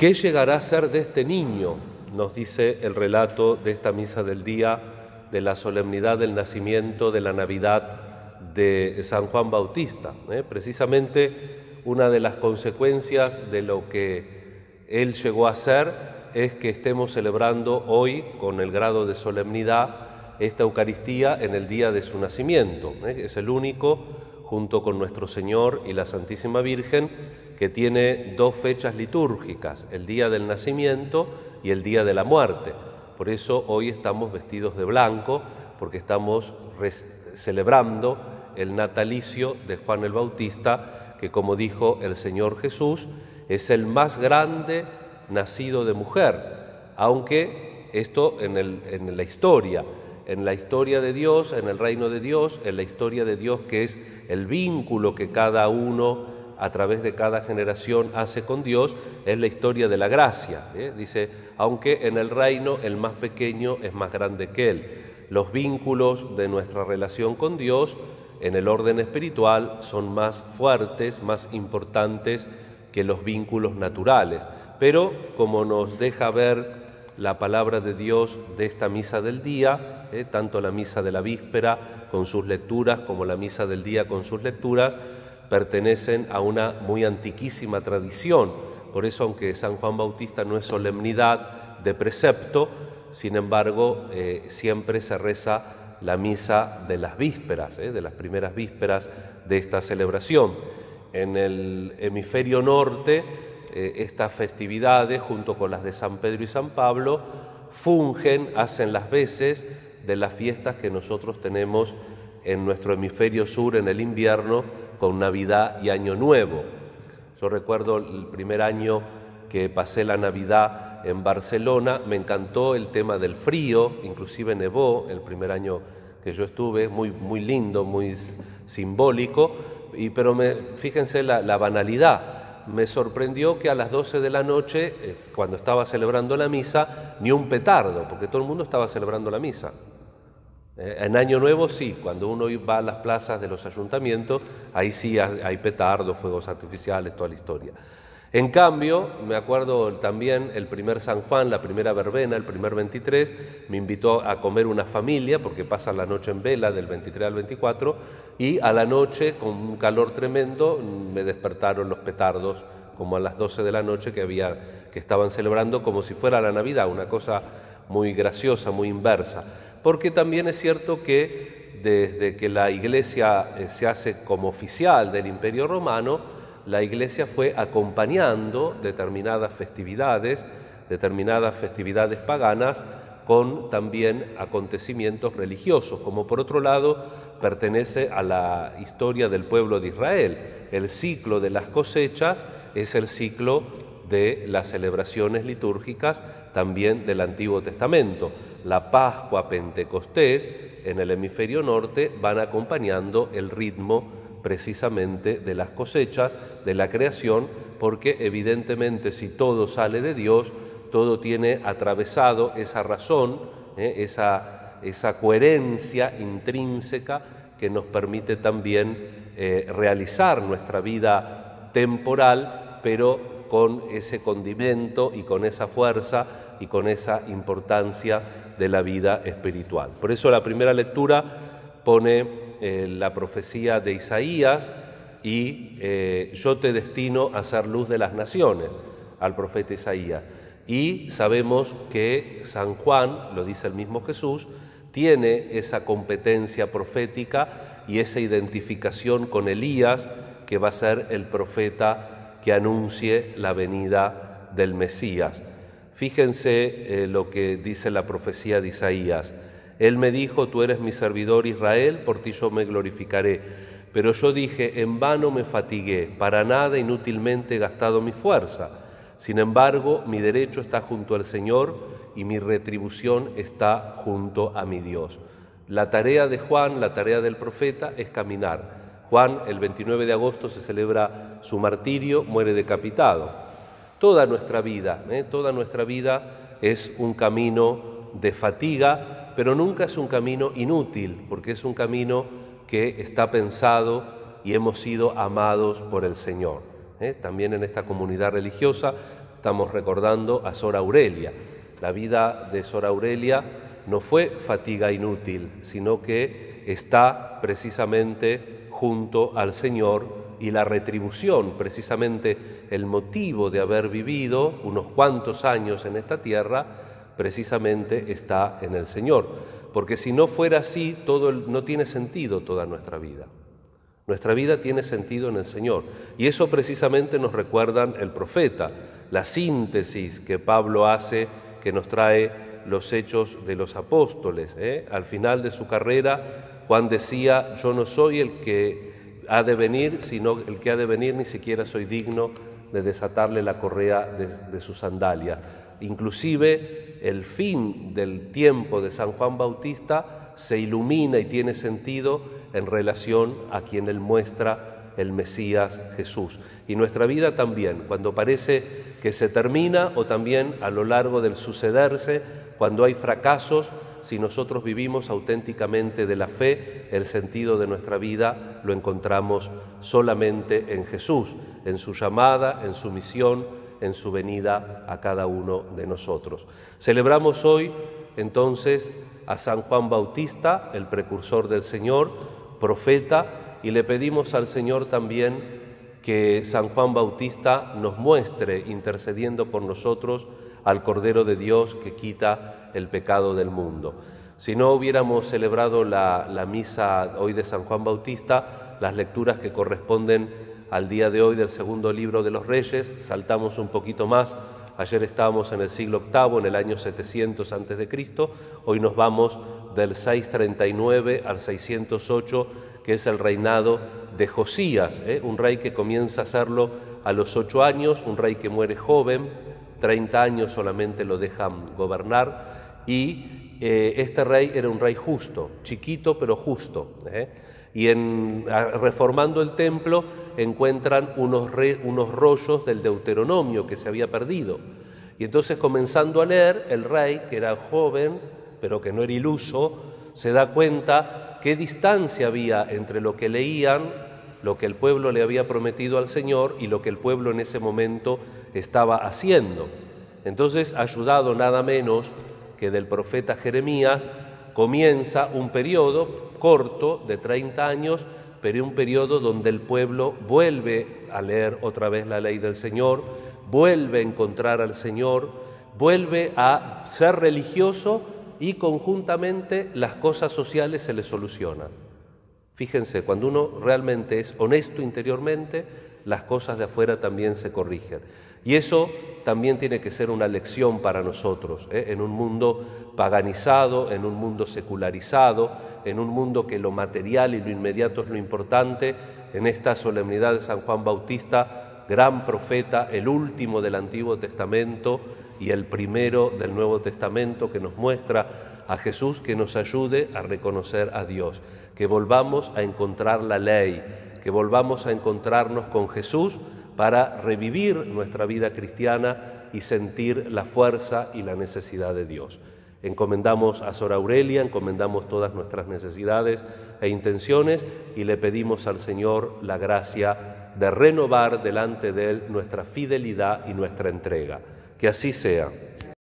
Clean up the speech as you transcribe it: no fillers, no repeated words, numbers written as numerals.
¿Qué llegará a ser de este niño? Nos dice el relato de esta misa del día de la solemnidad del nacimiento de la Navidad de San Juan Bautista. Precisamente una de las consecuencias de lo que él llegó a ser es que estemos celebrando hoy con el grado de solemnidad esta Eucaristía en el día de su nacimiento. Es el único, junto con nuestro Señor y la Santísima Virgen, que tiene dos fechas litúrgicas, el día del nacimiento y el día de la muerte. Por eso hoy estamos vestidos de blanco, porque estamos celebrando el natalicio de Juan el Bautista, que, como dijo el Señor Jesús, es el más grande nacido de mujer, aunque esto en la historia de Dios, en el reino de Dios, en la historia de Dios, que es el vínculo que cada uno a través de cada generación hace con Dios, es la historia de la gracia. Dice, aunque en el reino el más pequeño es más grande que él. Los vínculos de nuestra relación con Dios en el orden espiritual son más fuertes, más importantes que los vínculos naturales. Pero como nos deja ver la palabra de Dios de esta misa del día, tanto la misa de la víspera con sus lecturas como la misa del día con sus lecturas, pertenecen a una muy antiquísima tradición. Por eso, aunque San Juan Bautista no es solemnidad de precepto, sin embargo, siempre se reza la misa de las vísperas, de las primeras vísperas de esta celebración. En el hemisferio norte, estas festividades, junto con las de San Pedro y San Pablo, hacen las veces de las fiestas que nosotros tenemos en nuestro hemisferio sur en el invierno, con Navidad y Año Nuevo. Yo recuerdo el primer año que pasé la Navidad en Barcelona, me encantó el tema del frío, inclusive nevó el primer año que yo estuve, muy lindo, muy simbólico, pero fíjense la banalidad. Me sorprendió que a las 12 de la noche, cuando estaba celebrando la misa, ni un petardo, porque todo el mundo estaba celebrando la misa. En Año Nuevo sí, cuando uno va a las plazas de los ayuntamientos, ahí sí hay petardos, fuegos artificiales, toda la historia. En cambio, me acuerdo también el primer San Juan, la primera verbena, el primer 23, me invitó a comer una familia, porque pasan la noche en vela del 23 al 24, y a la noche, con un calor tremendo, me despertaron los petardos, como a las 12 de la noche que estaban celebrando como si fuera la Navidad, una cosa muy graciosa, muy inversa. Porque también es cierto que desde que la Iglesia se hace como oficial del Imperio Romano, la Iglesia fue acompañando determinadas festividades paganas con también acontecimientos religiosos, como por otro lado pertenece a la historia del pueblo de Israel. El ciclo de las cosechas es el ciclo de las celebraciones litúrgicas también del Antiguo Testamento. La Pascua, Pentecostés, en el hemisferio norte van acompañando el ritmo precisamente de las cosechas, de la creación, porque evidentemente si todo sale de Dios, todo tiene atravesado esa razón, esa coherencia intrínseca que nos permite también realizar nuestra vida temporal, pero con ese condimento y con esa fuerza y con esa importancia de la vida espiritual. Por eso la primera lectura pone la profecía de Isaías y yo te destino a ser luz de las naciones, al profeta Isaías. Y sabemos que San Juan, lo dice el mismo Jesús, tiene esa competencia profética y esa identificación con Elías, que va a ser el profeta que anuncie la venida del Mesías. Fíjense lo que dice la profecía de Isaías. Él me dijo, tú eres mi servidor Israel, por ti yo me glorificaré. Pero yo dije, en vano me fatigué, para nada inútilmente he gastado mi fuerza. Sin embargo, mi derecho está junto al Señor y mi retribución está junto a mi Dios. La tarea de Juan, la tarea del profeta, es caminar. Juan, el 29 de agosto se celebra su martirio, muere decapitado. Toda nuestra vida es un camino de fatiga, pero nunca es un camino inútil, porque es un camino que está pensado y hemos sido amados por el Señor. También en esta comunidad religiosa estamos recordando a Sor Aurelia. La vida de Sor Aurelia no fue fatiga inútil, sino que está precisamente junto al Señor, y la retribución, precisamente el motivo de haber vivido unos cuantos años en esta tierra, precisamente está en el Señor. Porque si no fuera así, no tiene sentido toda nuestra vida. Nuestra vida tiene sentido en el Señor. Y eso precisamente nos recuerdan el profeta, la síntesis que Pablo hace, que nos trae los Hechos de los Apóstoles. Al final de su carrera, Juan decía: yo no soy el que ha de venir, sino el que ha de venir, ni siquiera soy digno de desatarle la correa de su sandalia. Inclusive el fin del tiempo de San Juan Bautista se ilumina y tiene sentido en relación a quien él muestra, el Mesías Jesús. Y nuestra vida también, cuando parece que se termina, o también a lo largo del sucederse, cuando hay fracasos, si nosotros vivimos auténticamente de la fe, el sentido de nuestra vida lo encontramos solamente en Jesús, en su llamada, en su misión, en su venida a cada uno de nosotros. Celebramos hoy entonces a San Juan Bautista, el precursor del Señor, profeta, y le pedimos al Señor también que San Juan Bautista nos muestre, intercediendo por nosotros, al Cordero de Dios que quita el pecado del mundo. Si no hubiéramos celebrado la misa hoy de San Juan Bautista, las lecturas que corresponden al día de hoy del segundo libro de los Reyes, saltamos un poquito más. Ayer estábamos en el siglo VIII, en el año 700 a.C., hoy nos vamos del 639 al 608, que es el reinado de Josías, un rey que comienza a hacerlo a los 8 años, un rey que muere joven, 30 años solamente lo dejan gobernar, y este rey era un rey justo, chiquito pero justo, y reformando el templo encuentran unos rollos del Deuteronomio que se había perdido, y entonces, comenzando a leer, el rey, que era joven pero que no era iluso, se da cuenta qué distancia había entre lo que leían, lo que el pueblo le había prometido al Señor, y lo que el pueblo en ese momento estaba haciendo. Entonces, ayudado nada menos que del profeta Jeremías, comienza un periodo corto de 30 años, pero un periodo donde el pueblo vuelve a leer otra vez la ley del Señor, vuelve a encontrar al Señor, vuelve a ser religioso, y conjuntamente las cosas sociales se le solucionan. Fíjense, cuando uno realmente es honesto interiormente, las cosas de afuera también se corrigen. Y eso también tiene que ser una lección para nosotros, en un mundo paganizado, en un mundo secularizado, en un mundo que lo material y lo inmediato es lo importante. En esta solemnidad de San Juan Bautista, gran profeta, el último del Antiguo Testamento y el primero del Nuevo Testamento, que nos muestra a Jesús, que nos ayude a reconocer a Dios, que volvamos a encontrar la ley, que volvamos a encontrarnos con Jesús para revivir nuestra vida cristiana y sentir la fuerza y la necesidad de Dios. Encomendamos a Sor Aurelia, encomendamos todas nuestras necesidades e intenciones, y le pedimos al Señor la gracia de renovar delante de Él nuestra fidelidad y nuestra entrega. Que así sea.